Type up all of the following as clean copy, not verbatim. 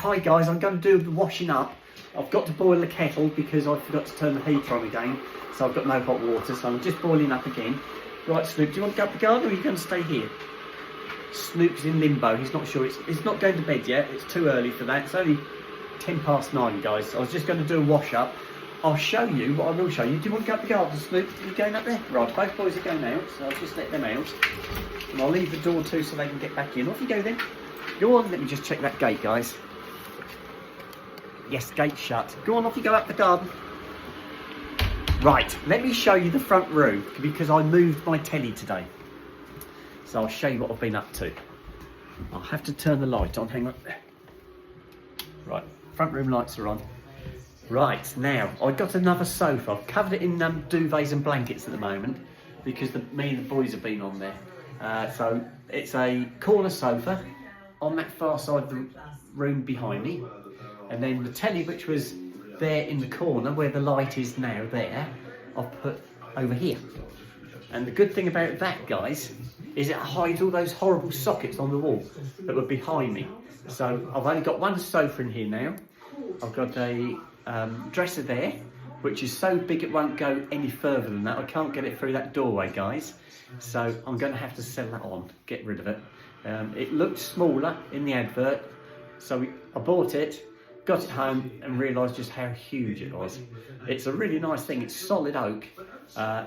hi guys, I'm going to do the washing up. I've got to boil the kettle because I forgot to turn the heater on again, so I've got no hot water, so I'm just boiling up again. Right, Snoop, do you want to go up the garden or are you going to stay here? Snoop's in limbo, he's not sure, he's not going to bed yet, it's too early for that. It's only 9:10 guys. I was just going to do a wash up. I'll show you what I will show you. Do you want to go up the garden, Snoop? Are you going up there? Right, both boys are going out, so I'll just let them out. And I'll leave the door too so they can get back in. Off you go then. Go on, let me just check that gate, guys. Yes, gate shut. Go on, off you go up the garden. Right, let me show you the front room because I moved my telly today. So I'll show you what I've been up to. I'll have to turn the light on, hang on. Right, front room lights are on. Right, now, I got another sofa. I've covered it in duvets and blankets at the moment because me and the boys have been on there. So it's a corner sofa on that far side of the room behind me. And then the telly, which was there in the corner where the light is now there, I've put over here. And the good thing about that, guys, is it hides all those horrible sockets on the wall that were behind me. So I've only got one sofa in here now. I've got a dresser there, which is so big it won't go any further than that. I can't get it through that doorway, guys. So I'm going to have to sell that on, get rid of it. It looked smaller in the advert, so I bought it, got it home and realised just how huge it was. It's a really nice thing. It's solid oak,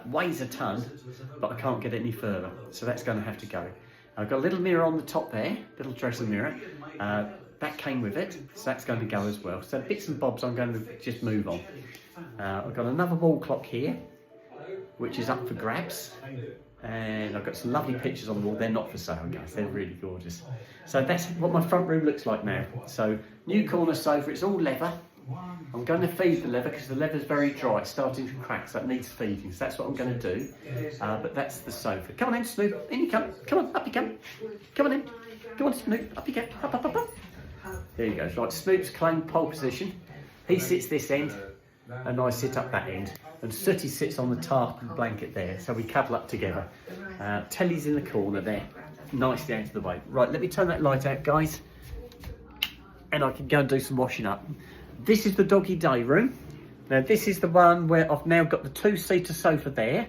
weighs a ton, but I can't get it any further. So that's going to have to go. I've got a little mirror on the top there, little dresser mirror. That came with it, so that's going to go as well. So bits and bobs I'm going to just move on. I've got another wall clock here, which is up for grabs. And I've got some lovely pictures on the wall. They're not for sale, guys. They're really gorgeous. So that's what my front room looks like now. So new corner sofa, it's all leather. I'm going to feed the leather because the leather's very dry. It's starting to crack, so it needs feeding. So that's what I'm going to do. But that's the sofa. Come on in, Snoop. In you come. Come on, up you come. Come on in. Go on, Snoop. Up you go. Up, up, up, up. There you go. Right, Snoop's claimed pole position. He sits this end, and I sit up that end. And Sooty sits on the tarp and blanket there, so we cuddle up together. Telly's in the corner there, nicely out of the way. Right, let me turn that light out, guys, and I can go and do some washing up. This is the doggy day room. Now, this is the one where I've now got the two-seater sofa there,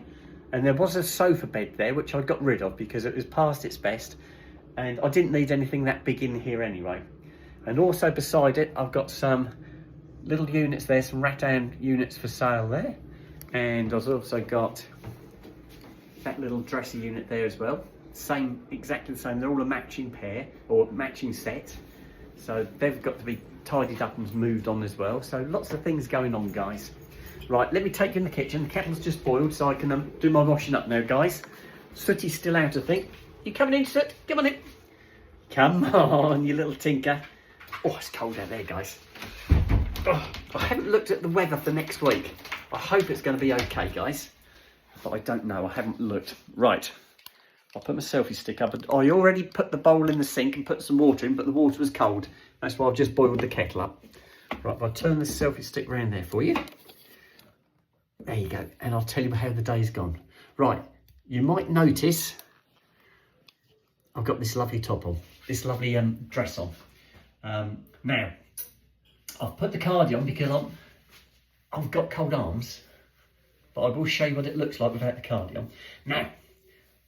and there was a sofa bed there, which I got rid of because it was past its best, and I didn't need anything that big in here anyway. And also beside it, I've got some little units there, some rattan units for sale there. And I've also got that little dresser unit there as well. Same, exactly the same. They're all a matching pair or matching set. So they've got to be tidied up and moved on as well. So lots of things going on, guys. Right, let me take you in the kitchen. The kettle's just boiled, so I can do my washing up now, guys. Sooty's still out, I think. You coming in, Soot? Come on in. Come on, you little tinker. Oh, it's cold out there, guys. Oh, I haven't looked at the weather for next week. I hope it's going to be okay, guys, but I don't know. I haven't looked. Right, I'll put my selfie stick up. I already put the bowl in the sink and put some water in, but the water was cold. That's why I've just boiled the kettle up. Right, I'll turn the selfie stick around there for you. There you go, and I'll tell you how the day's gone. Right, you might notice I've got this lovely top on, this lovely dress on. Now, I've put the cardi on because I've got cold arms, but I will show you what it looks like without the cardi on. Now,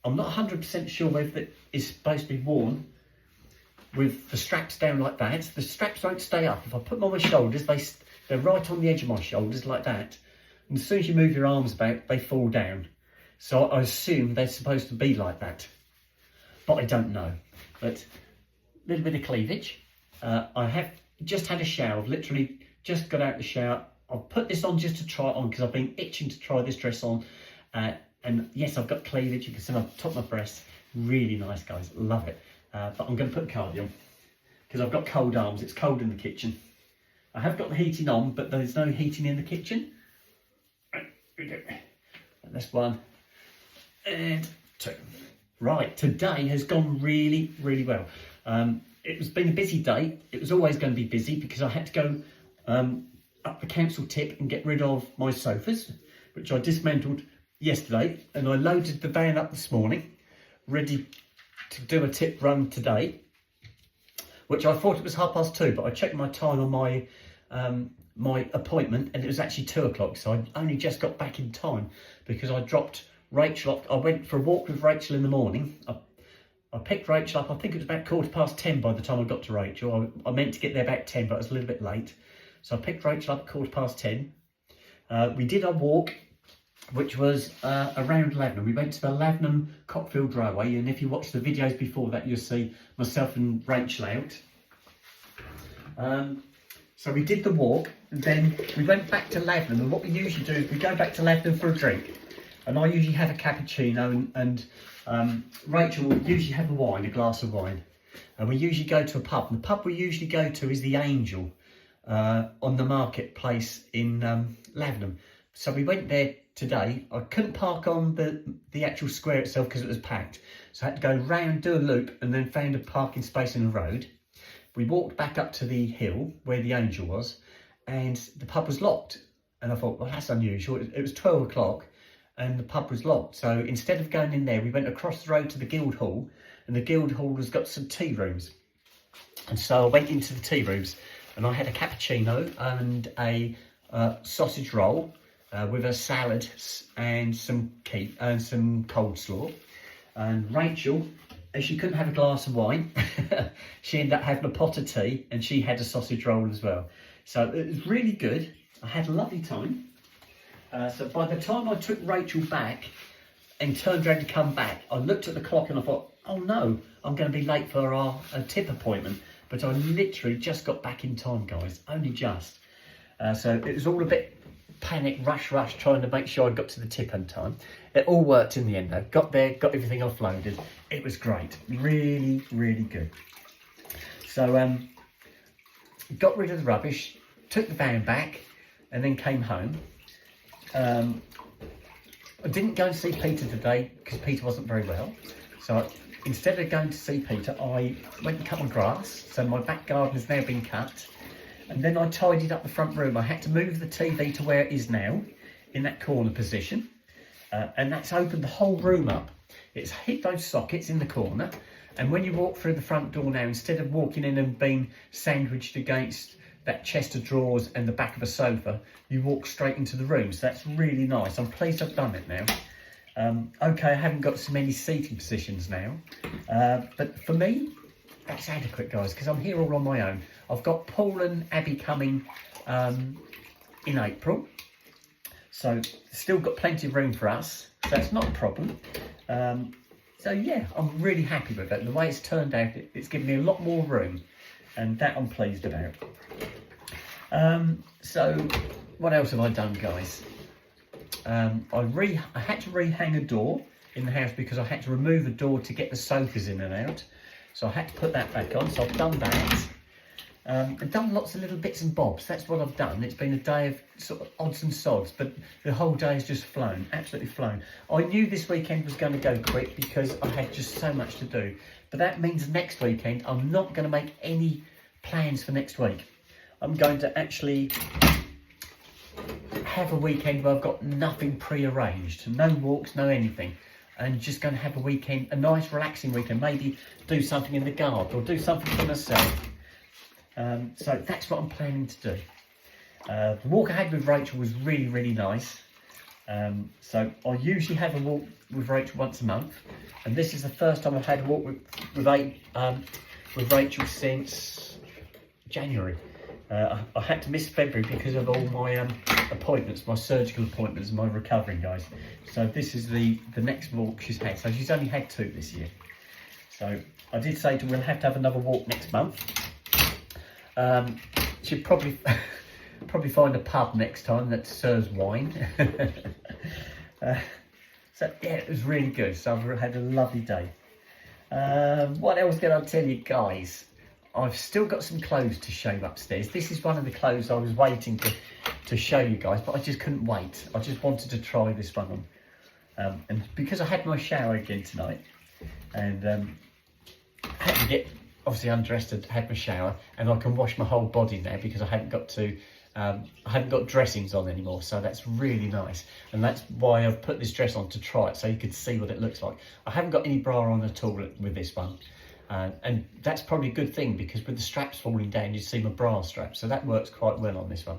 I'm not 100% sure whether it is supposed to be worn with the straps down like that. The straps won't stay up. If I put them on my shoulders, they're right on the edge of my shoulders like that. And as soon as you move your arms about, they fall down. So I assume they're supposed to be like that, but I don't know. But a little bit of cleavage. I have just had a shower. I've literally just got out the shower. I'll put this on just to try it on because I've been itching to try this dress on. And yes, I've got cleavage. You can see on top of my breasts. Really nice, guys. Love it. But I'm going to put the cardi on because I've got cold arms. It's cold in the kitchen. I have got the heating on, but there's no heating in the kitchen. Here we go. That's one and two. Right, today has gone really, really well. It's been a busy day. It was always going to be busy because I had to go up the council tip and get rid of my sofas, which I dismantled yesterday, and I loaded the van up this morning, ready to do a tip run today. which I thought it was 2:30, but I checked my time on my my appointment and it was actually 2 o'clock. So I only just got back in time because I dropped Rachel off. I went for a walk with Rachel in the morning. I picked Rachel up, I think it was about 10:15 by the time I got to Rachel. I meant to get there about 10, but I was a little bit late. So I picked Rachel up at 10:15. We did our walk, which was around Lavenham. We went to the Lavenham Cockfield Railway, and if you watch the videos before that, you'll see myself and Rachel out. So we did the walk, and then we went back to Lavenham, and what we usually do is we go back to Lavenham for a drink. And I usually have a cappuccino, and Rachel will usually have a glass of wine. And we usually go to a pub, and the pub we usually go to is the Angel on the marketplace in Lavenham. So we went there today. I couldn't park on the actual square itself because it was packed. So I had to go round, do a loop, and then found a parking space in the road. We walked back up to the hill where the Angel was, and the pub was locked. And I thought, well, that's unusual. It was 12 o'clock and the pub was locked. So instead of going in there, we went across the road to the Guildhall, and the Guildhall has got some tea rooms. And so I went into the tea rooms and I had a cappuccino and a sausage roll with a salad and some coleslaw. And Rachel, as she couldn't have a glass of wine, she ended up having a pot of tea, and she had a sausage roll as well. So it was really good. I had a lovely time. So by the time I took Rachel back and turned around to come back, I looked at the clock and I thought, oh no, I'm going to be late for our tip appointment. But I literally just got back in time, guys, only just. So it was all a bit panic, rush, trying to make sure I got to the tip on time. It all worked in the end though. Got there, got everything offloaded. It was great, really, really good. So got rid of the rubbish, took the van back, and then came home. I didn't go and see Peter today because Peter wasn't very well. So instead of going to see Peter, I went and cut my grass. So my back garden has now been cut. And then I tidied up the front room. I had to move the TV to where it is now, in that corner position. And that's opened the whole room up. It's hit those sockets in the corner. And when you walk through the front door now, instead of walking in and being sandwiched against that chest of drawers and the back of a sofa, you walk straight into the room. So that's really nice. I'm pleased I've done it now. Okay, I haven't got so many seating positions now. But for me, that's adequate, guys, because I'm here all on my own. I've got Paul and Abby coming in April. So still got plenty of room for us. So that's not a problem. So yeah, I'm really happy with it. The way it's turned out, it's given me a lot more room. And that I'm pleased about. So what else have I done, guys? I had to rehang a door in the house because I had to remove a door to get the sofas in and out. So I had to put that back on. So I've done that. I've done lots of little bits and bobs. That's what I've done. It's been a day of sort of odds and sods, but the whole day has just flown, absolutely flown. I knew this weekend was going to go quick because I had just so much to do. But that means next weekend, I'm not going to make any plans for next week. I'm going to actually have a weekend where I've got nothing pre-arranged, no walks, no anything. And just going to have a weekend, a nice relaxing weekend, maybe do something in the garden or do something for myself. So that's what I'm planning to do. The walk I had with Rachel was really, really nice. So I usually have a walk with Rachel once a month, and this is the first time I've had a walk with Rachel since January. I had to miss February because of all my appointments, my surgical appointments, and my recovery, guys. So this is the next walk she's had. So she's only had 2 this year. So I did say to her, we'll have to have another walk next month. She'd probably find a pub next time that serves wine. So yeah, it was really good. So I've had a lovely day. What else can I tell you, guys? I've still got some clothes to show upstairs. This is one of the clothes I was waiting to show you guys, but I just couldn't wait. I just wanted to try this one on. And because I had my shower again tonight, and I had to get obviously undressed and had my shower, and I can wash my whole body now because I haven't got dressings on anymore. So that's really nice, and that's why I've put this dress on to try it so you could see what it looks like. I haven't got any bra on at all with this one. And that's probably a good thing, because with the straps falling down, you see my bra strap. So that works quite well on this one.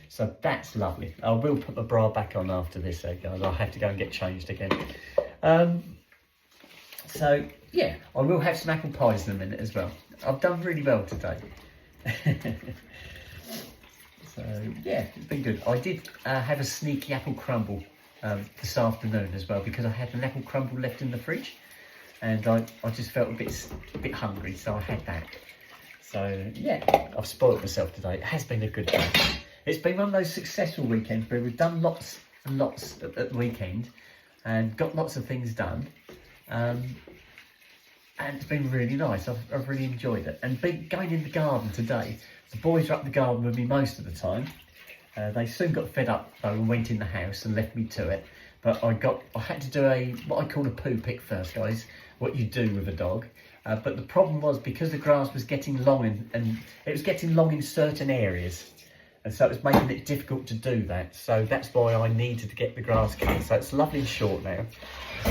So that's lovely. I will put my bra back on after this, guys. I'll have to go and get changed again. So yeah, I will have some apple pies in a minute as well. I've done really well today. So yeah, it's been good. I did have a sneaky apple crumble this afternoon as well, because I had an apple crumble left in the fridge, and I just felt a bit hungry, so I had that. So yeah, I've spoiled myself today. It has been a good day. It's been one of those successful weekends where we've done lots and lots at the weekend and got lots of things done. And it's been really nice. I've really enjoyed it. And going in the garden today, the boys are up the garden with me most of the time. They soon got fed up though and went in the house and left me to it. But I had to do what I call a poo pick first, guys. What you do with a dog. But the problem was, because the grass was getting long and it was getting long in certain areas. And so it was making it difficult to do that. So that's why I needed to get the grass cut. So it's lovely and short now.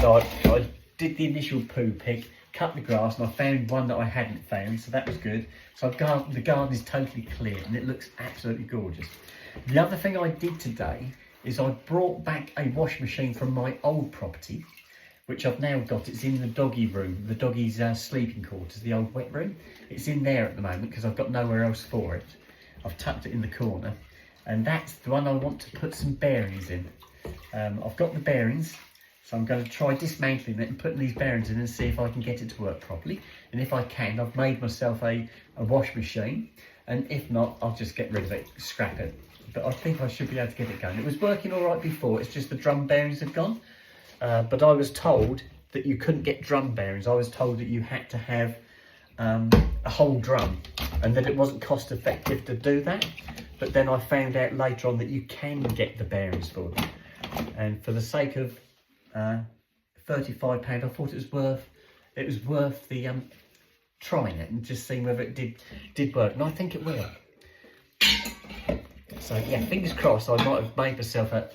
So I did the initial poo pick, cut the grass, and I found one that I hadn't found. So that was good. So the garden is totally clear and it looks absolutely gorgeous. The other thing I did today is I brought back a washing machine from my old property, which I've now got. It's in the doggy room, the doggy's sleeping quarters, the old wet room. It's in there at the moment because I've got nowhere else for it. I've tucked it in the corner, and that's the one I want to put some bearings in. I've got the bearings, so I'm going to try dismantling it and putting these bearings in and see if I can get it to work properly. And if I can, I've made myself a wash machine, and if not, I'll just get rid of it, scrap it. But I think I should be able to get it going. It was working all right before, it's just the drum bearings have gone. But I was told that you couldn't get drum bearings. I was told that you had to have a whole drum, and that it wasn't cost effective to do that. But then I found out later on that you can get the bearings for them, and for the sake of £35, I thought it was worth the trying it and just seeing whether it did work, and I think it will. So yeah, fingers crossed. I might have made myself a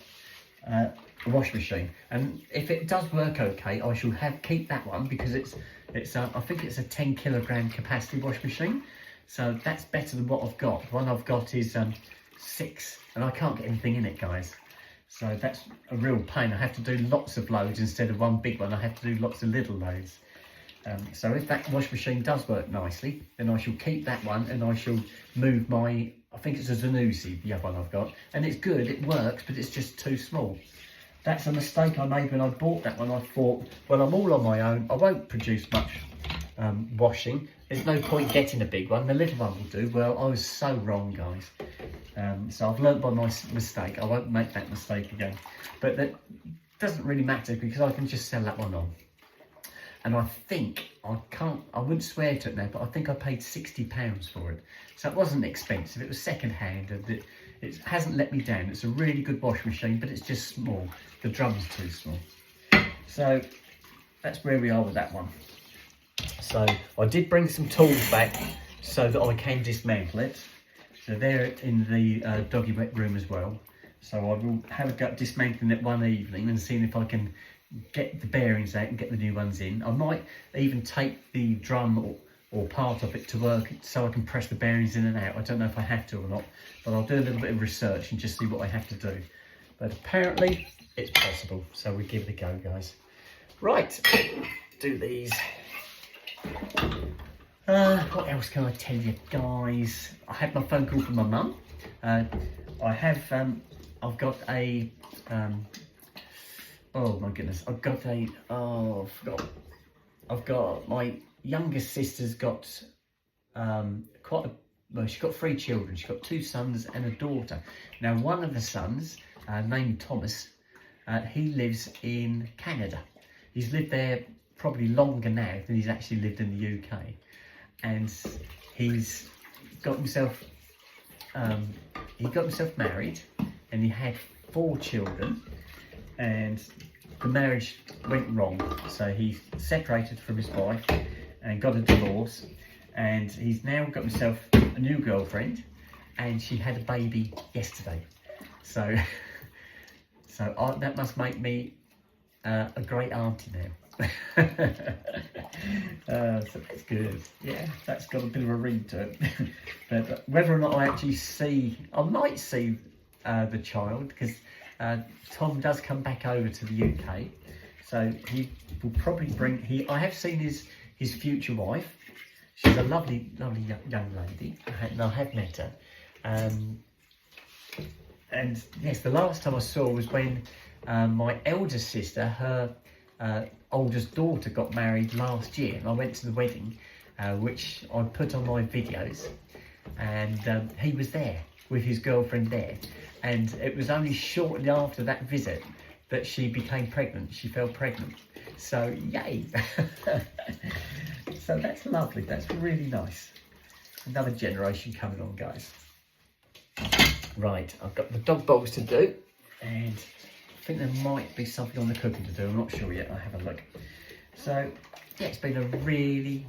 wash machine, and if it does work okay, I shall keep that one, because it's I think it's a 10 kilogram capacity wash machine, so that's better than what I've got. The one I've got is 6, and I can't get anything in it, guys. So that's a real pain. I have to do lots of loads instead of one big one. I have to do lots of little loads. So if that wash machine does work nicely, then I shall keep that one, and I shall move my, I think it's a Zanussi, the other one I've got, and it's good, it works, but it's just too small. That's a mistake I made when I bought that one. I thought, well, I'm all on my own, I won't produce much washing, there's no point getting a big one, the little one will do. Well, I was so wrong, guys. So I've learnt by my mistake. I won't make that mistake again. But that doesn't really matter, because I can just sell that one on. And I think, I wouldn't swear to it now, but I think I paid £60 for it. So it wasn't expensive, it was second hand, and it hasn't let me down. It's a really good wash machine, but it's just small. The drum's too small. So that's where we are with that one. So I did bring some tools back so that I can dismantle it. So they're in the doggy wet room as well. So I will have a go at dismantling it one evening and seeing if I can get the bearings out and get the new ones in. I might even take the drum or part of it to work so I can press the bearings in and out. I don't know if I have to or not, but I'll do a little bit of research and just see what I have to do. But apparently it's possible, so we give it a go, guys. Right, do these. What else can I tell you, guys? I had my phone call from my mum. I've got a oh my goodness, I've got my youngest sister's got she's got 3 children. She's got 2 sons and a daughter. Now one of the sons, named Thomas, he lives in Canada. He's lived there probably longer now than he's actually lived in the UK, and he's got himself married, and he had 4 children, and the marriage went wrong, so he separated from his wife and got a divorce, and he's now got himself a new girlfriend, and she had a baby yesterday. So that must make me a great auntie now. So that's good. Yeah, that's got a bit of a ring to it. But whether or not I actually see, I might see the child, because Tom does come back over to the UK, so he will probably bring. I have seen his future wife. She's a lovely young lady, and I have met her. And yes, the last time I saw was when my eldest sister, her oldest daughter, got married last year, and I went to the wedding, which I put on my videos, and he was there with his girlfriend there, and it was only shortly after that visit that she became pregnant. She fell pregnant, so yay. So that's lovely, that's really nice. Another generation coming on, guys. Right, I've got the dog bowls to do, and I think there might be something on the cooking to do. I'm not sure yet. I'll have a look. So yeah, it's been a really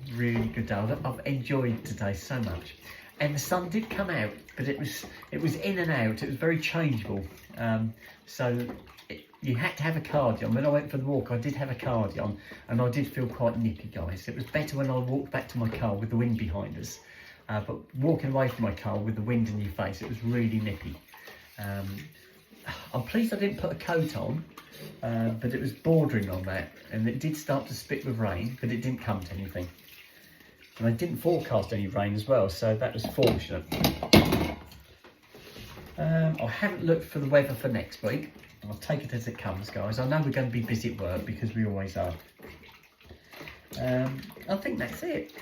good day. I've enjoyed today so much, and the sun did come out, but it was in and out. It was very changeable. You had to have a cardigan. When I went for the walk, I did have a cardigan, and I did feel quite nippy, guys. It was better when I walked back to my car with the wind behind us. But walking away from my car with the wind in your face, it was really nippy. I'm pleased I didn't put a coat on, but it was bordering on that, and it did start to spit with rain, but it didn't come to anything. And I didn't forecast any rain as well, so that was fortunate. I haven't looked for the weather for next week. I'll take it as it comes, guys. I know we're going to be busy at work, because we always are. I think that's it.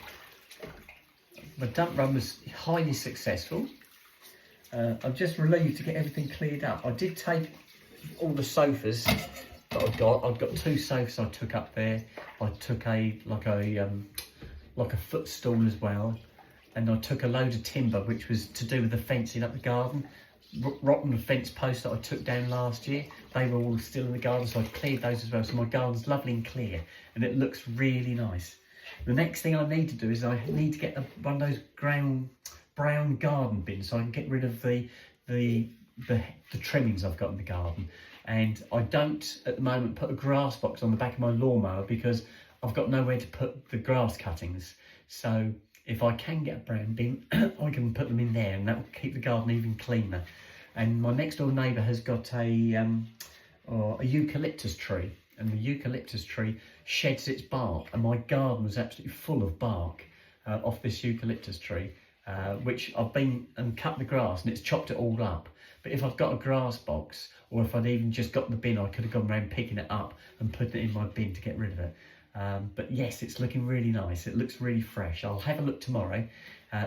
The dump run was highly successful. I'm just relieved to get everything cleared up. I did take all the sofas that I've got. I've got 2 sofas I took up there. I took like a footstool as well, and I took a load of timber, which was to do with the fencing up the garden. Rotten fence posts that I took down last year, they were all still in the garden, so I cleared those as well. So my garden's lovely and clear, and it looks really nice. The next thing I need to do is I need to get one of those brown garden bins, so I can get rid of the trimmings I've got in the garden. And I don't at the moment put a grass box on the back of my lawnmower, because I've got nowhere to put the grass cuttings. So if I can get a brown bin, I can put them in there, and that will keep the garden even cleaner. And my next door neighbour has got a eucalyptus tree, and the eucalyptus tree sheds its bark, and my garden was absolutely full of bark off this eucalyptus tree, which I've been and cut the grass, and it's chopped it all up. But if I've got a grass box, or if I'd even just got the bin, I could have gone around picking it up and put it in my bin to get rid of it. But yes, it's looking really nice. It looks really fresh. I'll have a look tomorrow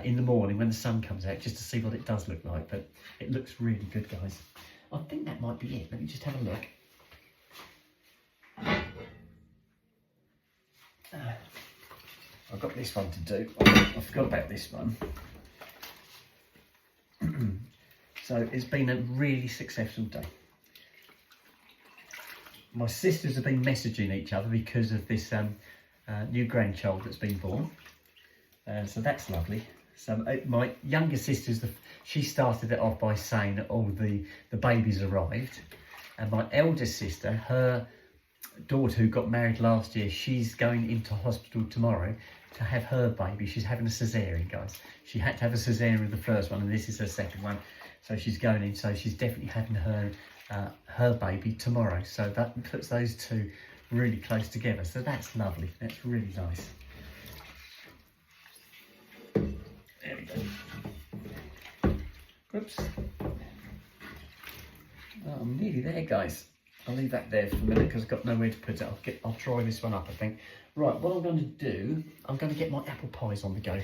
in the morning when the sun comes out, just to see what it does look like. But it looks really good, guys. I think that might be it. Let me just have a look. I've got this one to do. I forgot about this one. So it's been a really successful day. My sisters have been messaging each other because of this new grandchild that's been born. So that's lovely. So my younger sister's, she started it off by saying that all the babies arrived. And my eldest sister, her daughter who got married last year, she's going into hospital tomorrow to have her baby. She's having a cesarean, guys. She had to have a cesarean with the first one, and this is her second one. So she's going in, so she's definitely having her baby tomorrow. So that puts those two really close together. So that's lovely. That's really nice. There we go. Whoops. Oh, I'm nearly there, guys. I'll leave that there for a minute because I've got nowhere to put it. I'll try this one up, I think. Right, what I'm going to do, I'm going to get my apple pies on the go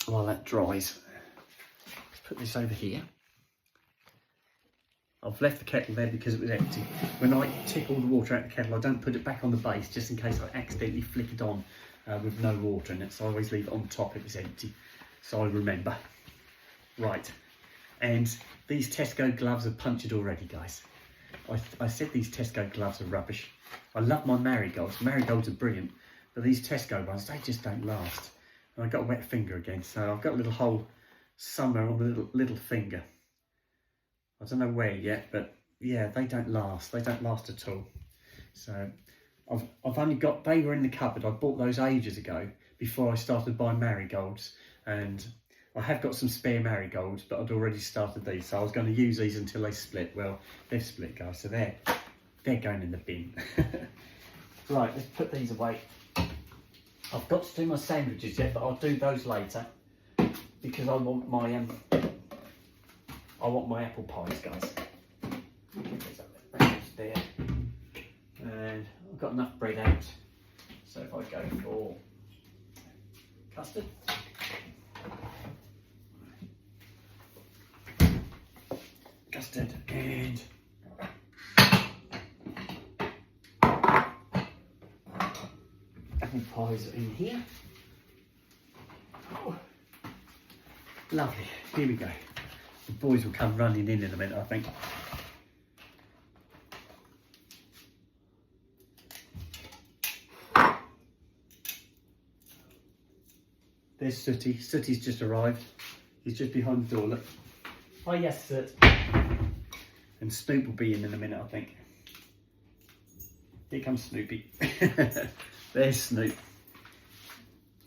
while that dries. Let's put this over here. I've left the kettle there because it was empty. When I tip all the water out of the kettle, I don't put it back on the base just in case I accidentally flick it on with no water in it. So I always leave it on top if it's empty, so I remember. Right, and these Tesco gloves are punctured already, guys. I said these Tesco gloves are rubbish. I love my marigolds. Marigolds are brilliant, but these Tesco ones, they just don't last. And I got a wet finger again, so I've got a little hole somewhere on the little finger. I don't know where yet, but yeah, they don't last. They don't last at all. So I've only got, they were in the cupboard. I bought those ages ago before I started buying marigolds, and I have got some spare marigolds, but I'd already started these, so I was going to use these until they split. Well, they've split, guys, so they're going in the bin. Right, let's put these away. I've got to do my sandwiches yet, but I'll do those later because I want my apple pies, guys. That's there, and I've got enough bread out. So if I go for custard, and apple pies are in here. Oh, lovely. Here we go. The boys will come running in a minute, I think. There's Sooty. Sooty's just arrived. He's just behind the door, look. Oh yes, Soot. And Snoop will be in a minute, I think. Here comes Snoopy. There's Snoop.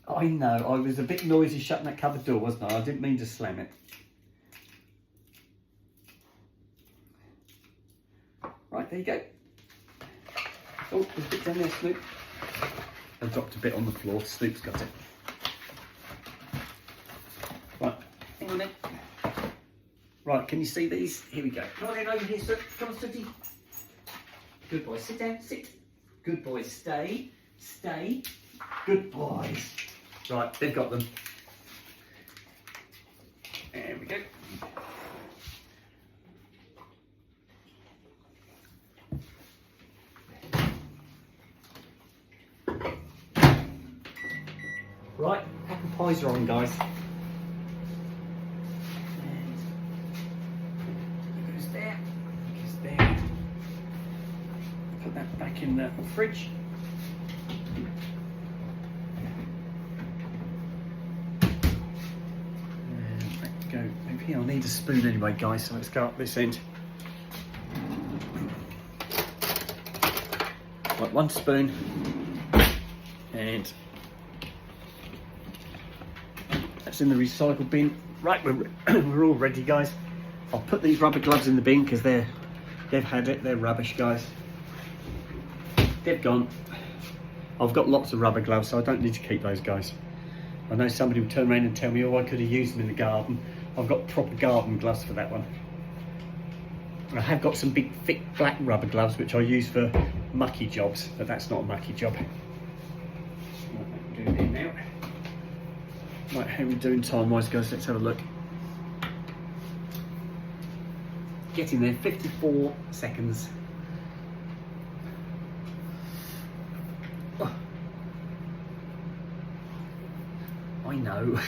I know, I was a bit noisy shutting that cupboard door, wasn't I? I didn't mean to slam it. Right, there you go. Oh, there's a bit down there, Snoop. I dropped a bit on the floor. Snoop's got it. Right, hang on then. Right, can you see these? Here we go. Come on in over here, Snoop. Come on, Snooty. Good boy, sit down, sit. Good boys, stay, stay. Good boys. Right, they've got them. There we go. Right, apple pies are on, guys. And goes there, goes there. Put that back in the fridge. And back go over here. I'll need a spoon anyway, guys, so let's go up this end. Right, one spoon. And that's in the recycle bin. Right, we're all ready, guys. I'll put these rubber gloves in the bin because they've had it. They're rubbish, guys. They've gone. I've got lots of rubber gloves, so I don't need to keep those, guys. I know somebody will turn around and tell me, oh, I could have used them in the garden. I've got proper garden gloves for that one. I have got some big, thick, black rubber gloves, which I use for mucky jobs, but that's not a mucky job. Right, do it in now. Right, how are we doing time-wise, guys? Let's have a look. Getting there, 54 seconds. Oh. I know.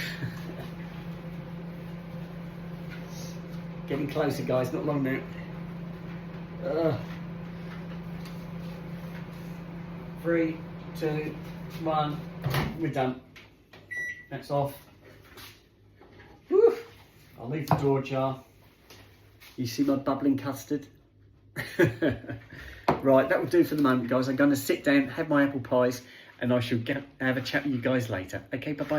Getting closer, guys, not long now. 3, 2, 1, we're done. That's off. Whew. I'll leave the door ajar. You see my bubbling custard? Right, that will do for the moment, guys. I'm going to sit down, have my apple pies, and I shall have a chat with you guys later. Okay, bye-bye.